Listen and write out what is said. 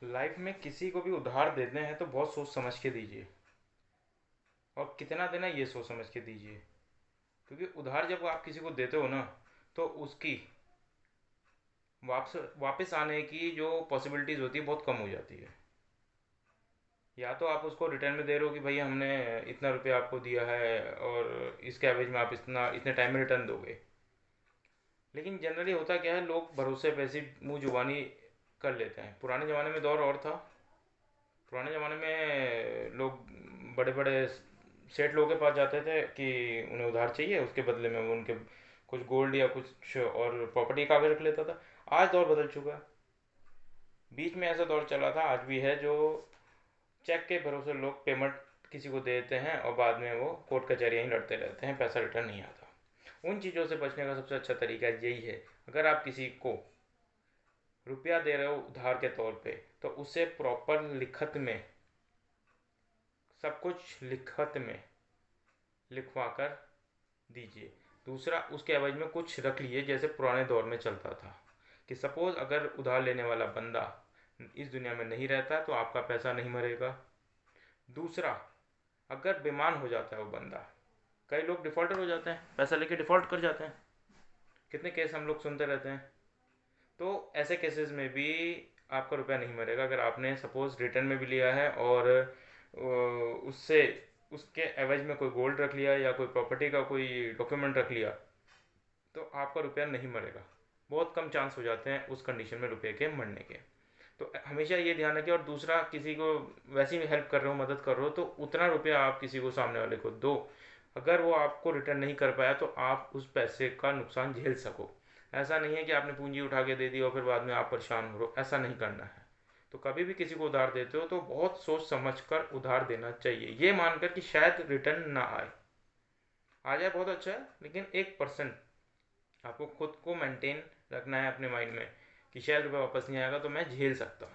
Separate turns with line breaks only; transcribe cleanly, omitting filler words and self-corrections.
Life में किसी को भी उधार देते हैं तो बहुत सोच समझ के दीजिए, और कितना देना ये सोच समझ के दीजिए। क्योंकि उधार जब आप किसी को देते हो ना, तो उसकी वापस वापस आने की जो पॉसिबिलिटीज़ होती है बहुत कम हो जाती है। या तो आप उसको रिटर्न में दे रहे हो कि भाई हमने इतना रुपया आपको दिया है और इसके एवरेज में आप इतना इतने टाइम में रिटर्न दोगे। लेकिन जनरली होता क्या है, लोग भरोसे पे ऐसी मुंह जुबानी कर लेते हैं। पुराने ज़माने में दौर और था। पुराने ज़माने में लोग बड़े बड़े सेठ लोगों के पास जाते थे कि उन्हें उधार चाहिए, उसके बदले में वो उनके कुछ गोल्ड या कुछ और प्रॉपर्टी कागज रख लेता था। आज दौर बदल चुका है। बीच में ऐसा दौर चला था, आज भी है, जो चेक के भरोसे लोग पेमेंट किसी को देते हैं और बाद में वो कोर्ट कचहरियाँ ही लड़ते रहते हैं, पैसा रिटर्न नहीं आता। उन चीज़ों से बचने का सबसे अच्छा तरीका यही है, अगर आप किसी को रुपया दे रहे हो उधार के तौर पे, तो उसे प्रॉपर लिखत में, सब कुछ लिखत में लिखवा कर दीजिए। दूसरा, उसके एवज में कुछ रख लीजिए, जैसे पुराने दौर में चलता था कि सपोज़ अगर उधार लेने वाला बंदा इस दुनिया में नहीं रहता तो आपका पैसा नहीं मरेगा। दूसरा, अगर बीमार हो जाता है वो बंदा, कई लोग डिफ़ॉल्टर हो जाते हैं, पैसा लेके डिफ़ॉल्ट कर जाते हैं, कितने केस हम लोग सुनते रहते हैं। तो ऐसे केसेस में भी आपका रुपया नहीं मरेगा। अगर आपने सपोज़ रिटर्न में भी लिया है और उससे उसके एवज में कोई गोल्ड रख लिया या कोई प्रॉपर्टी का कोई डॉक्यूमेंट रख लिया, तो आपका रुपया नहीं मरेगा। बहुत कम चांस हो जाते हैं उस कंडीशन में रुपये के मरने के। तो हमेशा ये ध्यान रखें। और दूसरा, किसी को वैसे भी हेल्प कर रहे हो, मदद कर रहे हो, तो उतना रुपया आप किसी को, सामने वाले को दो, अगर वो आपको रिटर्न नहीं कर पाया तो आप उस पैसे का नुकसान झेल सको। ऐसा नहीं है कि आपने पूंजी उठा के दे दी और फिर बाद में आप परेशान हो रहे हो, ऐसा नहीं करना है। तो कभी भी किसी को उधार देते हो तो बहुत सोच समझ कर उधार देना चाहिए, ये मानकर कि शायद रिटर्न ना आए। आ जाए बहुत अच्छा है, लेकिन 1% आपको खुद को मेंटेन रखना है अपने माइंड में कि शायद रुपये वापस नहीं आएगा तो मैं झेल सकता हूँ।